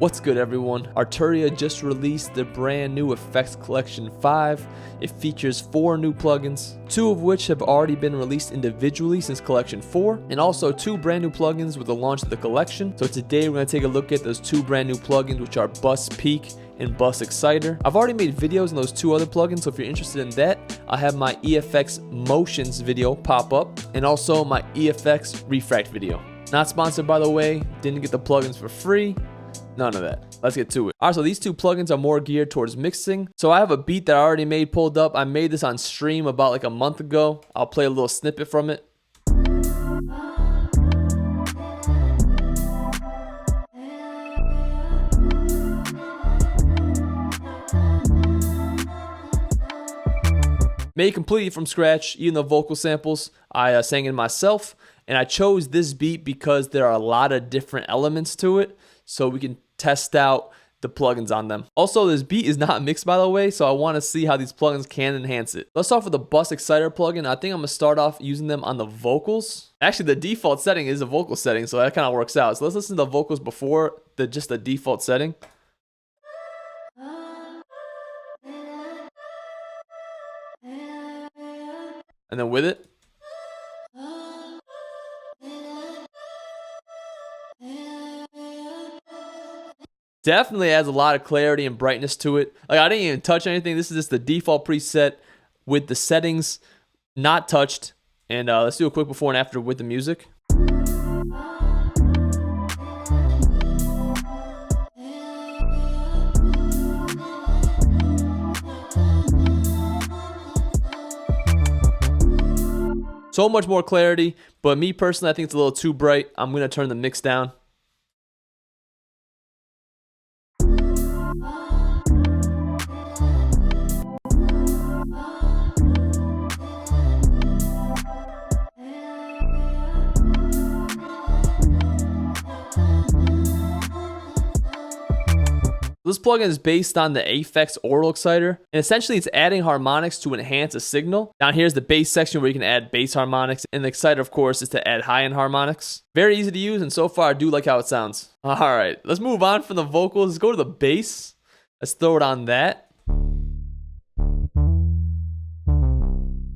What's good, everyone? Arturia just released the brand new Fx Collection 5. It features 4 new plugins, 2 of which have already been released individually since Collection 4, and also 2 brand new plugins with the launch of the collection. So today we're going to take a look at those 2 brand new plugins, which are Bus Peak and Bus Exciter. I've already made videos on those 2 other plugins, so if you're interested in that, I have my EFX Motions video pop up, and also my EFX Refract video. Not sponsored, by the way, didn't get the plugins for free. None of that. Let's get to it. Alright, so these 2 plugins are more geared towards mixing. So I have a beat that I already made pulled up. I made this on stream about like a month ago. I'll play a little snippet from it. Made completely from scratch, even the vocal samples I sang in myself. And I chose this beat because there are a lot of different elements to it, so we can test out the plugins on them. Also, this beat is not mixed, by the way, so I want to see how these plugins can enhance it. Let's start with the Bus Exciter plugin. I think I'm going to start off using them on the vocals. Actually, the default setting is a vocal setting, so that kind of works out. So let's listen to the vocals before just the default setting. And then with it. Definitely adds a lot of clarity and brightness to it. Like, I didn't even touch anything. This is just the default preset with the settings not touched. And let's do a quick before and after with the music. So much more clarity, but me personally, I think it's a little too bright. I'm going to turn the mix down. This plugin is based on the Fx Aural Exciter, and essentially it's adding harmonics to enhance a signal. Down here's the bass section where you can add bass harmonics, and the Exciter, of course, is to add high-end harmonics. Very easy to use, and so far I do like how it sounds. Alright, let's move on from the vocals. Let's go to the bass. Let's throw it on that.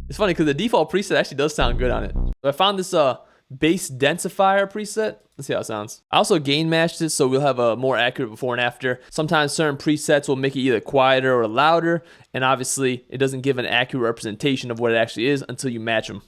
It's funny because the default preset actually does sound good on it. So I found this bass densifier preset. Let's see how it sounds. I also gain matched it, so we'll have a more accurate before and after. Sometimes certain presets will make it either quieter or louder, and obviously it doesn't give an accurate representation of what it actually is until you match them.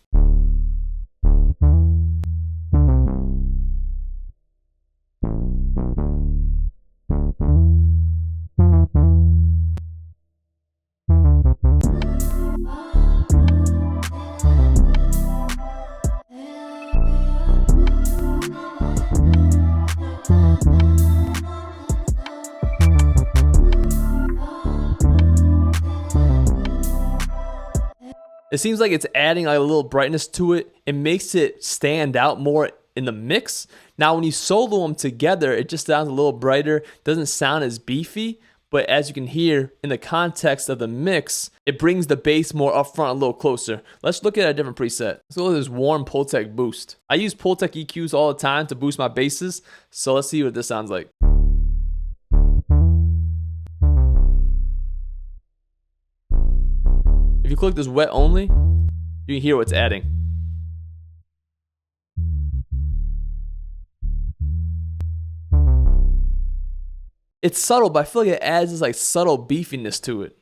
It seems like it's adding like a little brightness to it. It makes it stand out more in the mix. Now, when you solo them together, it just sounds a little brighter. Doesn't sound as beefy, but as you can hear in the context of the mix, it brings the bass more up front, a little closer. Let's look at a different preset. Let's go to this Warm Pultec Boost. I use Pultec EQs all the time to boost my basses, so let's see what this sounds like. If you click this wet only, you can hear what's adding. It's subtle, but I feel like it adds this like subtle beefiness to it.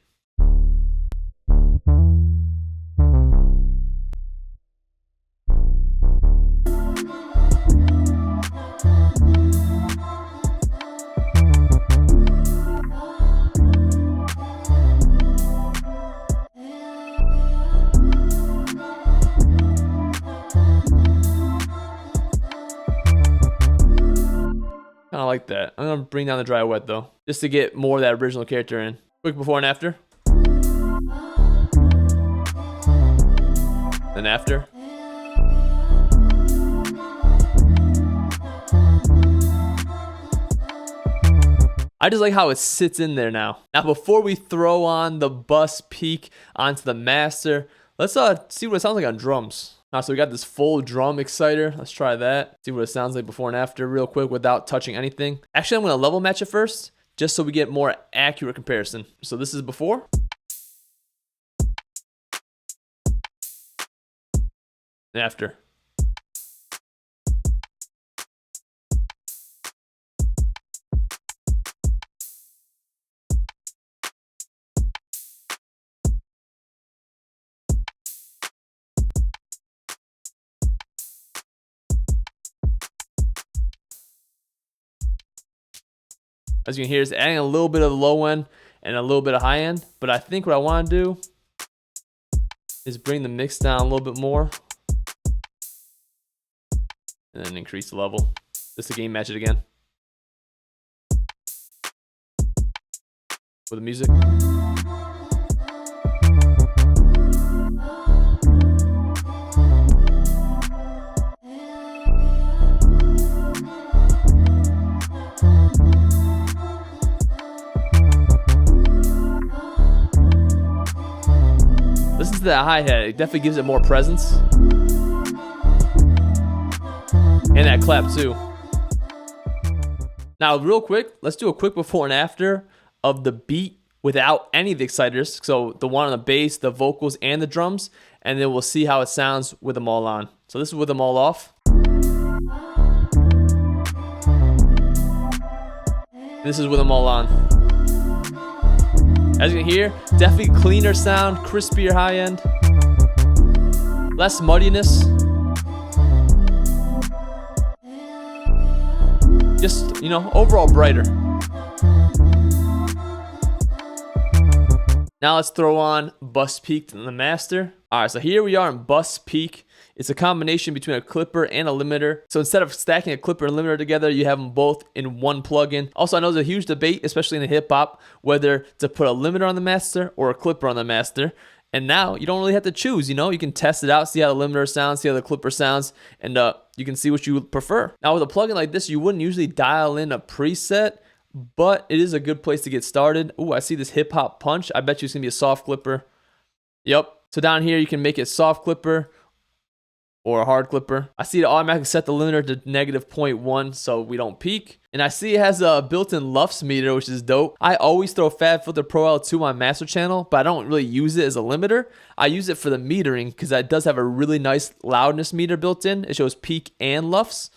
I like that. I'm gonna bring down the dry wet though, just to get more of that original character in. Quick before and after. Then after. I just like how it sits in there now. Now, before we throw on the Bus Peak onto the master, let's see what it sounds like on drums. Alright, so we got this full drum exciter. Let's try that. See what it sounds like before and after real quick without touching anything. Actually, I'm going to level match it first, just so we get more accurate comparison. So this is before. And after. As you can hear, it's adding a little bit of the low end and a little bit of high end. But I think what I want to do is bring the mix down a little bit more. And then increase the level. Just to gain match it again. With the music. Listen to that hi-hat, it definitely gives it more presence. And that clap too. Now real quick, let's do a quick before and after of the beat without any of the exciters. So the one on the bass, the vocals, and the drums. And then we'll see how it sounds with them all on. So this is with them all off. This is with them all on. As you can hear, definitely cleaner sound, crispier high end, less muddiness. Just, you know, overall brighter. Now let's throw on bus peak in the master. All right, so here we are in bus peak. It's a combination between a clipper and a limiter. So instead of stacking a clipper and limiter together, you have them both in one plugin. Also, I know there's a huge debate, especially in the hip hop, whether to put a limiter on the master or a clipper on the master. And now you don't really have to choose, you know, you can test it out, see how the limiter sounds, see how the clipper sounds, and you can see what you prefer. Now with a plugin like this, you wouldn't usually dial in a preset, but it is a good place to get started. Ooh, I see this hip hop punch. I bet you it's gonna be a soft clipper. Yep. So down here, you can make it soft clipper or a hard clipper. I see it automatically set the limiter to -0.1 so we don't peak. And I see it has a built-in LUFS meter, which is dope. I always throw FabFilter Pro L2 on master channel, but I don't really use it as a limiter. I use it for the metering because it does have a really nice loudness meter built in. It shows peak and LUFS.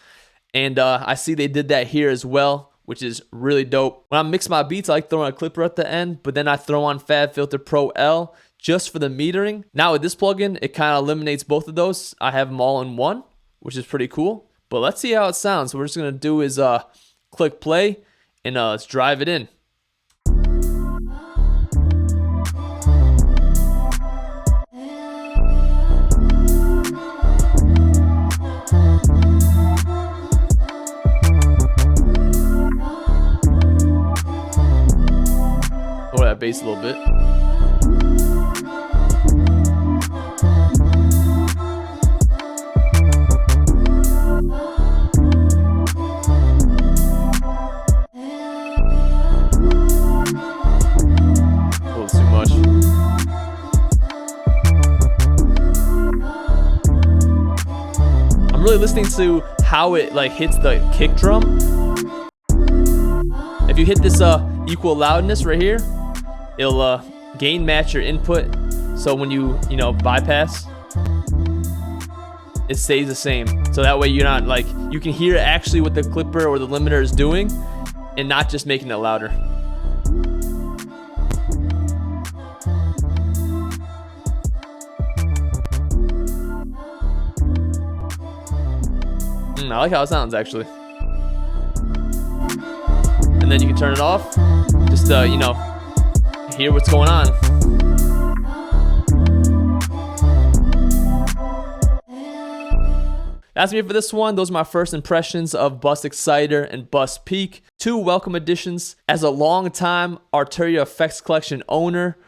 And I see they did that here as well, which is really dope. When I mix my beats, I like throwing a clipper at the end, but then I throw on FabFilter Pro L just for the metering. Now with this plugin, it kind of eliminates both of those. I have them all in one, which is pretty cool. But let's see how it sounds. So what we're just gonna do is click play and let's drive it in. Lower that bass a little bit. I'm really listening to how it like hits the kick drum. If you hit this equal loudness right here, it'll gain match your input. So when you bypass, it stays the same. So that way you're not like, you can hear actually what the clipper or the limiter is doing and not just making it louder. I like how it sounds actually. And then you can turn it off. Just hear what's going on. That's me for this one. Those are my first impressions of Bus Exciter and Bus Peak. Two welcome additions. As a long-time Arturia Fx Collection owner,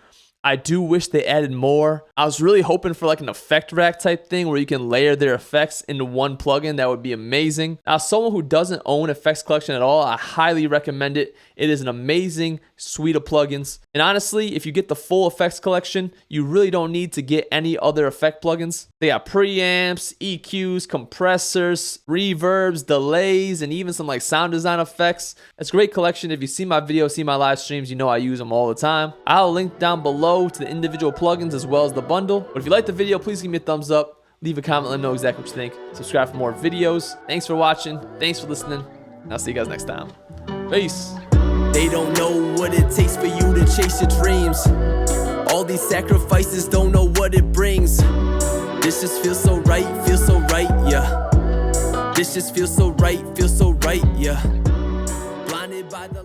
I do wish they added more. I was really hoping for like an effect rack type thing where you can layer their effects into one plugin. That would be amazing. Now, someone who doesn't own Effects Collection at all, I highly recommend it. It is an amazing suite of plugins. And honestly, if you get the full Effects Collection, you really don't need to get any other effect plugins. They got preamps, EQs, compressors, reverbs, delays, and even some like sound design effects. It's a great collection. If you see my videos, see my live streams, you know I use them all the time. I'll link down below to the individual plugins as well as the bundle. But if you like the video, please give me a thumbs up. Leave a comment, let me know exactly what you think. Subscribe for more videos. Thanks for watching. Thanks for listening. And I'll see you guys next time. Peace. They don't know what it takes for you to chase your dreams. All these sacrifices, don't know what it brings. This just feels so right, yeah. This just feels so right, yeah. Blinded by the